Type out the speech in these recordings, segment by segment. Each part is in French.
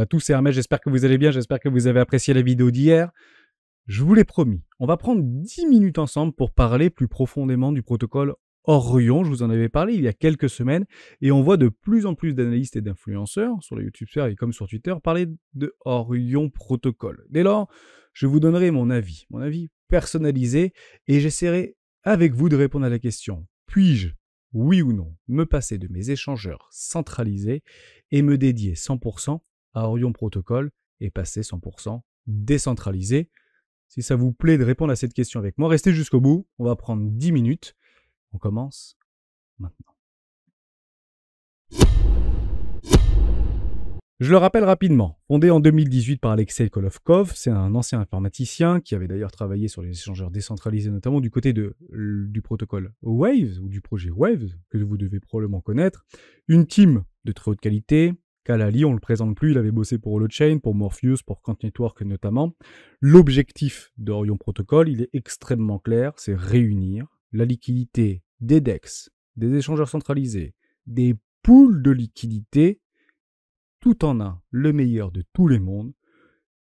à tous, c'est Hermès, j'espère que vous allez bien, j'espère que vous avez apprécié la vidéo d'hier. Je vous l'ai promis, on va prendre 10 minutes ensemble pour parler plus profondément du protocole Orion. Je vous en avais parlé il y a quelques semaines et on voit de plus en plus d'analystes et d'influenceurs sur les YouTube et comme sur Twitter parler de Orion Protocol. Dès lors, je vous donnerai mon avis personnalisé et j'essaierai avec vous de répondre à la question: puis-je, oui ou non, me passer de mes échangeurs centralisés et me dédier 100% à Orion Protocol et passer 100% décentralisé? Si ça vous plaît de répondre à cette question avec moi, restez jusqu'au bout. On va prendre 10 minutes. On commence maintenant. Je le rappelle rapidement, fondé en 2018 par Alexei Kolovkov, c'est un ancien informaticien qui avait d'ailleurs travaillé sur les échangeurs décentralisés, notamment du côté du protocole Waves, ou du projet Waves, que vous devez probablement connaître. Une team de très haute qualité. Kalali, on ne le présente plus, il avait bossé pour Holochain, pour Morpheus, pour Quant Network notamment. L'objectif d'Orion Protocol, il est extrêmement clair, c'est réunir la liquidité des DEX, des échangeurs centralisés, des pools de liquidité, tout en un, le meilleur de tous les mondes,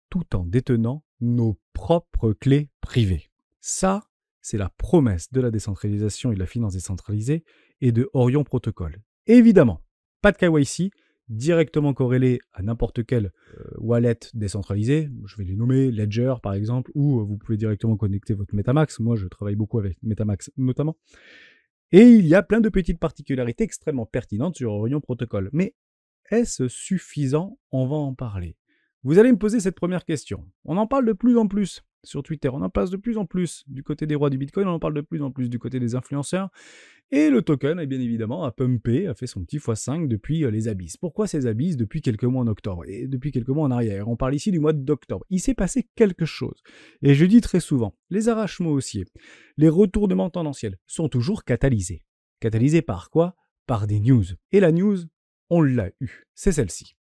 tout en détenant nos propres clés privées. Ça, c'est la promesse de la décentralisation et de la finance décentralisée et de Orion Protocol. Évidemment, pas de KYC, directement corrélé à n'importe quel wallet décentralisé. Je vais les nommer Ledger par exemple, ou vous pouvez directement connecter votre MetaMask. Moi, je travaille beaucoup avec MetaMask notamment. Et il y a plein de petites particularités extrêmement pertinentes sur Orion Protocol. Mais est-ce suffisant? On va en parler. Vous allez me poser cette première question. On en parle de plus en plus sur Twitter, on en passe de plus en plus du côté des rois du Bitcoin, on en parle de plus en plus du côté des influenceurs. Et le token, bien évidemment, a pumpé, a fait son petit x5 depuis les abysses. Pourquoi ces abysses? Depuis quelques mois en octobre et depuis quelques mois en arrière. On parle ici du mois d'octobre. Il s'est passé quelque chose. Et je dis très souvent, les arrachements haussiers, les retournements tendanciels sont toujours catalysés. Catalysés par quoi? Par des news. Et la news, on l'a eu. C'est celle-ci.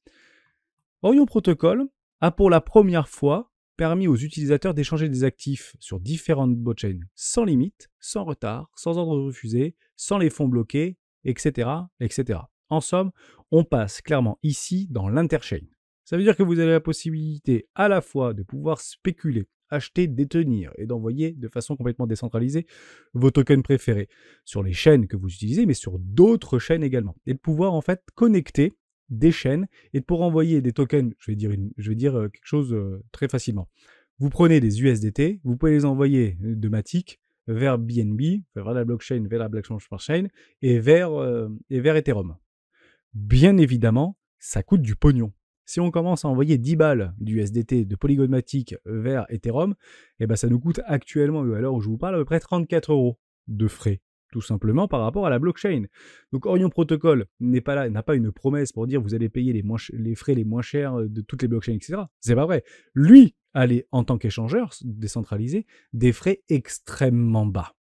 Orion Protocol a pour la première fois permis aux utilisateurs d'échanger des actifs sur différentes blockchains sans limite, sans retard, sans ordre refusé, sans les fonds bloqués, etc., etc. En somme, on passe clairement ici dans l'interchain. Ça veut dire que vous avez la possibilité à la fois de pouvoir spéculer, acheter, détenir et d'envoyer de façon complètement décentralisée vos tokens préférés sur les chaînes que vous utilisez, mais sur d'autres chaînes également. Et de pouvoir en fait connecter des chaînes et de pouvoir envoyer des tokens, je vais dire quelque chose très facilement. Vous prenez des USDT, vous pouvez les envoyer de Matic vers BNB, vers la blockchain, vers la blockchain chain et vers Ethereum. Bien évidemment, ça coûte du pognon. Si on commence à envoyer 10 balles d'USDT de Polygon Matic vers Ethereum, eh ben ça nous coûte actuellement, à l'heure où je vous parle, à peu près 34 € de frais. Tout simplement par rapport à la blockchain. Donc Orion Protocol n'est pas là, n'a pas une promesse pour dire vous allez payer les frais les moins chers de toutes les blockchains, etc. C'est pas vrai. Lui a en tant qu'échangeur décentralisé des frais extrêmement bas.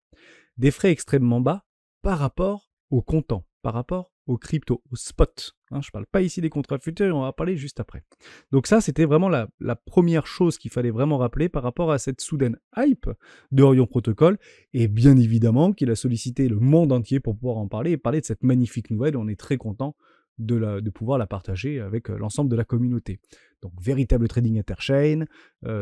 Des frais extrêmement bas par rapport au comptant, par rapport aux crypto, au spot. Je ne parle pas ici des contrats futurs, on va en parler juste après. Donc ça, c'était vraiment la première chose qu'il fallait vraiment rappeler par rapport à cette soudaine hype de Orion Protocol, et bien évidemment qu'il a sollicité le monde entier pour pouvoir en parler et parler de cette magnifique nouvelle. On est très content de pouvoir la partager avec l'ensemble de la communauté. Donc véritable trading interchain,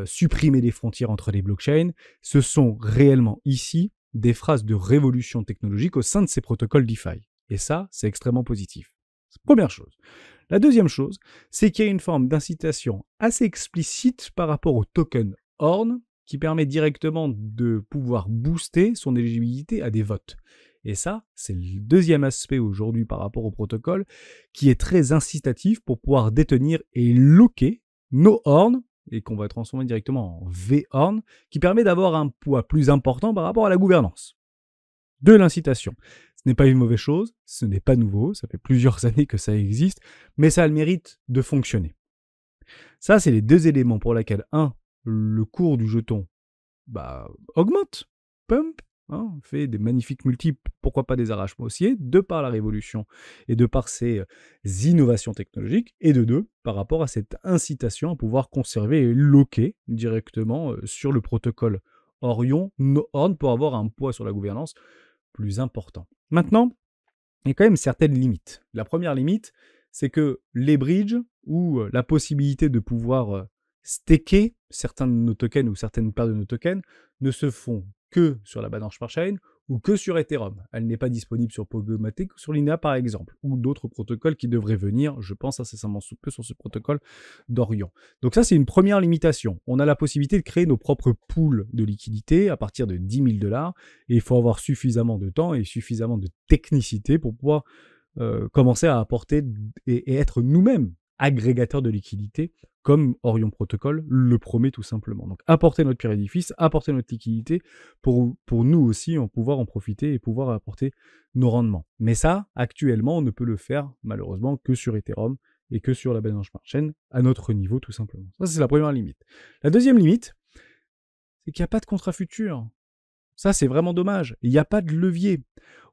supprimer les frontières entre les blockchains, ce sont réellement ici des phrases de révolution technologique au sein de ces protocoles DeFi. Et ça, c'est extrêmement positif. Première chose. La deuxième chose, c'est qu'il y a une forme d'incitation assez explicite par rapport au token Horn qui permet directement de pouvoir booster son éligibilité à des votes. Et ça, c'est le deuxième aspect aujourd'hui par rapport au protocole qui est très incitatif pour pouvoir détenir et locker nos Horns et qu'on va transformer directement en V-Horn qui permet d'avoir un poids plus important par rapport à la gouvernance. De l'incitation. Ce n'est pas une mauvaise chose, ce n'est pas nouveau, ça fait plusieurs années que ça existe, mais ça a le mérite de fonctionner. Ça, c'est les deux éléments pour lesquels, le cours du jeton augmente, pump, fait des magnifiques multiples, pourquoi pas des arrachements haussiers, de par la révolution et de par ces innovations technologiques, et de deux, par rapport à cette incitation à pouvoir conserver et locker directement sur le protocole Orion, Horn, pour avoir un poids sur la gouvernance plus important. Maintenant, il y a quand même certaines limites. La première limite, c'est que les bridges ou la possibilité de pouvoir staker certains de nos tokens ou certaines paires de nos tokens ne se font que sur la Binance Smart Chain ou que sur Ethereum. Elle n'est pas disponible sur Polymatic ou sur Lina par exemple, ou d'autres protocoles qui devraient venir, je pense incessamment sous peu sur ce protocole d'Orion. Donc ça, c'est une première limitation. On a la possibilité de créer nos propres pools de liquidité à partir de 10 000 $, et il faut avoir suffisamment de temps et suffisamment de technicité pour pouvoir commencer à apporter et être nous-mêmes agrégateurs de liquidité, comme Orion Protocol le promet tout simplement. Donc apporter notre pierre édifice, apporter notre liquidité pour nous aussi pouvoir en profiter et pouvoir apporter nos rendements. Mais ça, actuellement, on ne peut le faire malheureusement que sur Ethereum et que sur la Binance Smart Chain à notre niveau tout simplement. Ça, c'est la première limite. La deuxième limite, c'est qu'il n'y a pas de contrat futur. Ça, c'est vraiment dommage. Il n'y a pas de levier.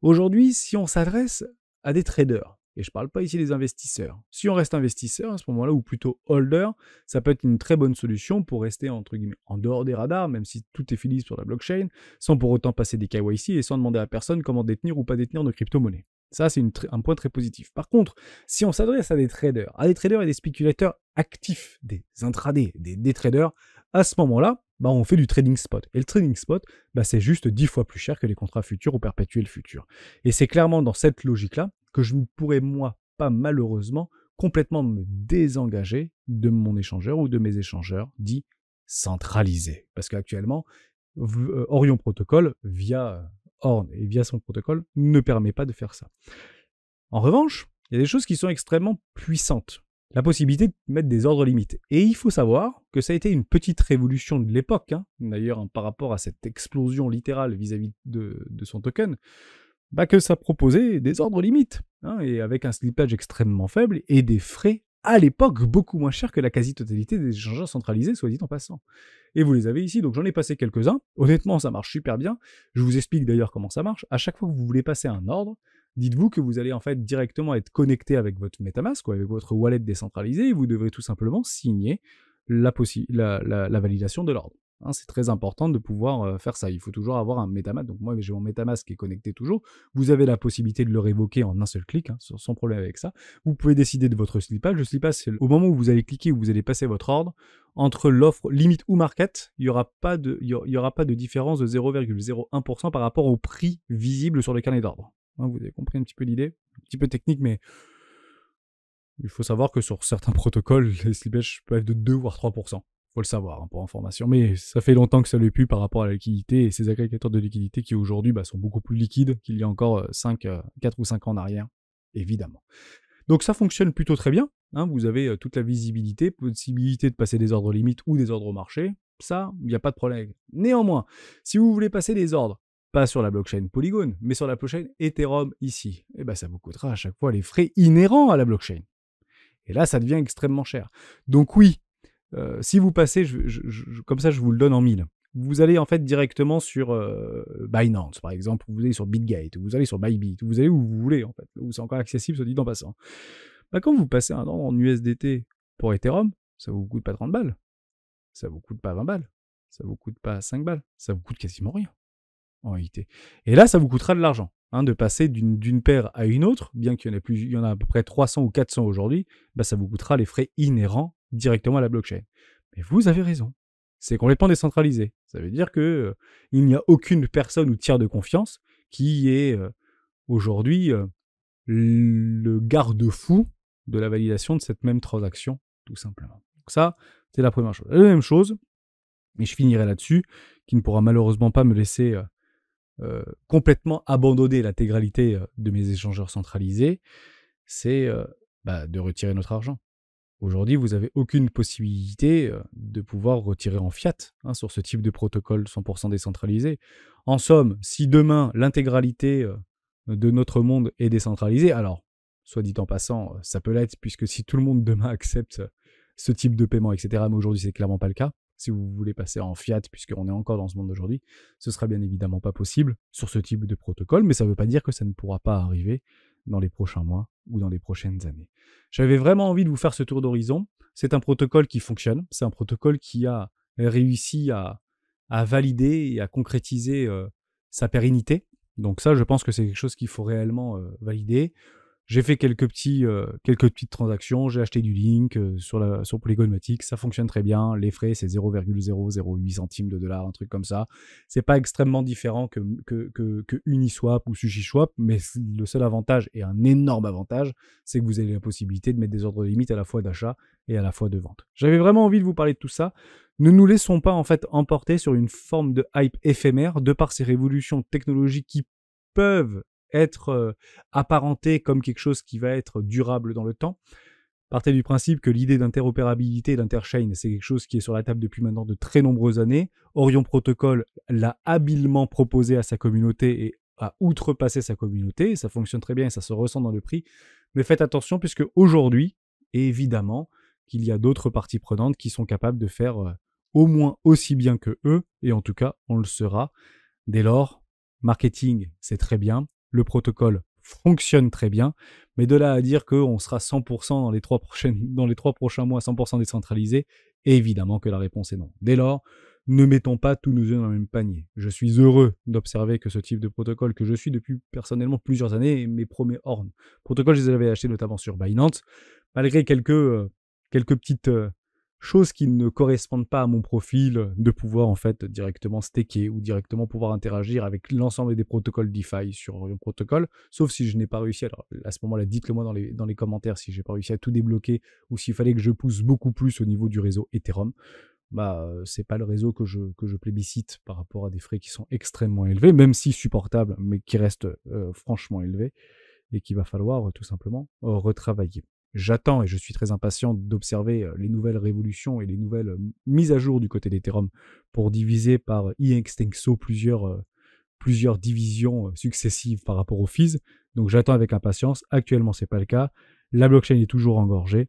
Aujourd'hui, si on s'adresse à des traders, et je ne parle pas ici des investisseurs, si on reste investisseur à ce moment-là, ou plutôt holder, ça peut être une très bonne solution pour rester entre guillemets en dehors des radars, même si tout est fini sur la blockchain, sans pour autant passer des KYC et sans demander à personne comment détenir ou pas détenir nos crypto-monnaies. Ça, c'est un point très positif. Par contre, si on s'adresse à des traders et des spéculateurs actifs, des intradés, des traders, à ce moment-là, on fait du trading spot. Et le trading spot, c'est juste 10 fois plus cher que les contrats futurs ou perpétuels futurs. Et c'est clairement dans cette logique-là que je ne pourrais, moi, pas malheureusement, complètement me désengager de mon échangeur ou de mes échangeurs dits centralisés. Parce qu'actuellement, Orion Protocol, via Horn et via son protocole, ne permet pas de faire ça. En revanche, il y a des choses qui sont extrêmement puissantes. La possibilité de mettre des ordres limites. Et il faut savoir que ça a été une petite révolution de l'époque, d'ailleurs par rapport à cette explosion littérale vis-à-vis de son token, que ça proposait des ordres limites, et avec un slippage extrêmement faible et des frais à l'époque beaucoup moins chers que la quasi-totalité des échangeurs centralisés, soit dit en passant. Et vous les avez ici, donc j'en ai passé quelques-uns. Honnêtement, ça marche super bien. Je vous explique d'ailleurs comment ça marche. À chaque fois que vous voulez passer un ordre, dites-vous que vous allez en fait directement être connecté avec votre MetaMask ou avec votre wallet décentralisé et vous devrez tout simplement signer la validation de l'ordre. C'est très important de pouvoir faire ça. Il faut toujours avoir un MetaMask. Donc moi, j'ai mon MetaMask qui est connecté toujours. Vous avez la possibilité de le révoquer en un seul clic, sans problème avec ça. Vous pouvez décider de votre slippage. Le slippage, c'est au moment où vous allez cliquer, où vous allez passer votre ordre, entre l'offre limite ou market, il n'y aura pas de différence de 0,01% par rapport au prix visible sur le carnet d'ordre. Vous avez compris un petit peu l'idée, un petit peu technique, mais il faut savoir que sur certains protocoles, les slippages peuvent être de 2 voire 3%. Il faut le savoir pour information, mais ça fait longtemps que ça l'est plus par rapport à la liquidité et ces agrégateurs de liquidité qui aujourd'hui sont beaucoup plus liquides qu'il y a encore 4 ou 5 ans en arrière, évidemment. Donc ça fonctionne plutôt très bien. Vous avez toute la visibilité, possibilité de passer des ordres limites ou des ordres au marché. Ça, il n'y a pas de problème. Néanmoins, si vous voulez passer des ordres, pas sur la blockchain Polygon, mais sur la blockchain Ethereum ici, ça vous coûtera à chaque fois les frais inhérents à la blockchain. Et là, ça devient extrêmement cher. Donc oui, si vous passez, comme ça je vous le donne en 1000, vous allez en fait directement sur Binance par exemple, vous allez sur Bitgate, vous allez sur Bybit, vous allez où vous voulez en fait, où c'est encore accessible, soit dit en passant. Quand vous passez un ordre en USDT pour Ethereum, ça vous coûte pas 30 balles, ça vous coûte pas 20 balles, ça vous coûte pas 5 balles, ça vous coûte quasiment rien en réalité. Et là, ça vous coûtera de l'argent. De passer d'une paire à une autre, bien qu'il y en a à peu près 300 ou 400 aujourd'hui, ça vous coûtera les frais inhérents directement à la blockchain. Mais vous avez raison, c'est complètement décentralisé. Ça veut dire qu'il n'y a aucune personne ou tiers de confiance qui est aujourd'hui le garde-fou de la validation de cette même transaction, tout simplement. Donc ça, c'est la première chose. La deuxième chose, et je finirai là-dessus, qui ne pourra malheureusement pas me laisser complètement abandonner l'intégralité de mes échangeurs centralisés, c'est de retirer notre argent. Aujourd'hui, vous n'avez aucune possibilité de pouvoir retirer en fiat sur ce type de protocole 100% décentralisé. En somme, si demain l'intégralité de notre monde est décentralisée, alors, soit dit en passant, ça peut l'être, puisque si tout le monde demain accepte ce type de paiement, etc., mais aujourd'hui, c'est clairement pas le cas. Si vous voulez passer en fiat, puisqu'on est encore dans ce monde d'aujourd'hui, ce sera bien évidemment pas possible sur ce type de protocole, mais ça ne veut pas dire que ça ne pourra pas arriver dans les prochains mois ou dans les prochaines années. J'avais vraiment envie de vous faire ce tour d'horizon. C'est un protocole qui fonctionne, c'est un protocole qui a réussi à valider et à concrétiser sa pérennité. Donc ça, je pense que c'est quelque chose qu'il faut réellement valider. J'ai fait quelques petites transactions, j'ai acheté du Link sur Polygonmatic, ça fonctionne très bien. Les frais, c'est 0,008 centimes de dollar, un truc comme ça. C'est pas extrêmement différent que Uniswap ou SushiSwap, mais le seul avantage, et un énorme avantage, c'est que vous avez la possibilité de mettre des ordres de limite à la fois d'achat et à la fois de vente. J'avais vraiment envie de vous parler de tout ça. Ne nous laissons pas en fait emporter sur une forme de hype éphémère de par ces révolutions technologiques qui peuvent être apparenté comme quelque chose qui va être durable dans le temps. Partez du principe que l'idée d'interopérabilité et d'interchain, c'est quelque chose qui est sur la table depuis maintenant de très nombreuses années. Orion Protocol l'a habilement proposé à sa communauté et a outrepassé sa communauté. Et ça fonctionne très bien et ça se ressent dans le prix. Mais faites attention puisque aujourd'hui, évidemment, qu'il y a d'autres parties prenantes qui sont capables de faire au moins aussi bien que eux. Et en tout cas, on le sera. Dès lors, marketing, c'est très bien. Le protocole fonctionne très bien, mais de là à dire qu'on sera 100% dans les 3 prochains mois 100% décentralisé, évidemment que la réponse est non. Dès lors, ne mettons pas tous nos œufs dans le même panier. Je suis heureux d'observer que ce type de protocole que je suis depuis personnellement plusieurs années, mes premiers Horn protocoles, je les avais achetés notamment sur Binance, malgré quelques petites choses qui ne correspondent pas à mon profil, de pouvoir en fait directement staker ou directement pouvoir interagir avec l'ensemble des protocoles DeFi sur Orion Protocol, sauf si je n'ai pas réussi. Alors à ce moment-là, dites-le moi dans les commentaires si j'ai pas réussi à tout débloquer ou s'il fallait que je pousse beaucoup plus au niveau du réseau Ethereum. C'est pas le réseau que je plébiscite par rapport à des frais qui sont extrêmement élevés, même si supportables, mais qui restent franchement élevés et qu'il va falloir tout simplement retravailler. J'attends et je suis très impatient d'observer les nouvelles révolutions et les nouvelles mises à jour du côté d'Ethereum pour diviser par extenso plusieurs divisions successives par rapport aux fees. Donc j'attends avec impatience. Actuellement, c'est pas le cas. La blockchain est toujours engorgée,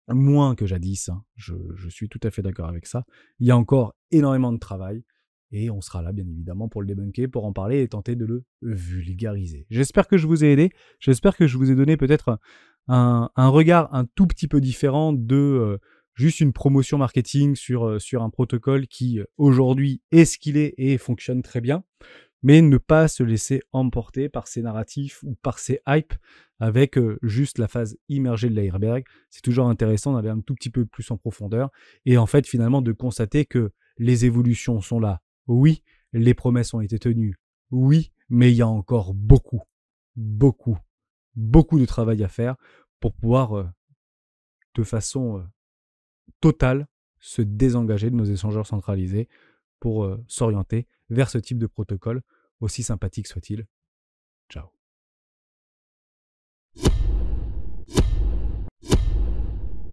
moins que jadis. Hein. Je suis tout à fait d'accord avec ça. Il y a encore énormément de travail. Et on sera là, bien évidemment, pour le débunker, pour en parler et tenter de le vulgariser. J'espère que je vous ai aidé. J'espère que je vous ai donné peut-être un regard un tout petit peu différent de juste une promotion marketing sur un protocole qui, aujourd'hui, est ce qu'il est et fonctionne très bien. Mais ne pas se laisser emporter par ces narratifs ou par ces hypes avec juste la phase immergée de l'iceberg. C'est toujours intéressant d'aller un tout petit peu plus en profondeur et en fait, finalement, de constater que les évolutions sont là. Oui, les promesses ont été tenues. Oui, mais il y a encore beaucoup de travail à faire pour pouvoir, de façon totale, se désengager de nos échangeurs centralisés pour s'orienter vers ce type de protocole, aussi sympathique soit-il. Ciao.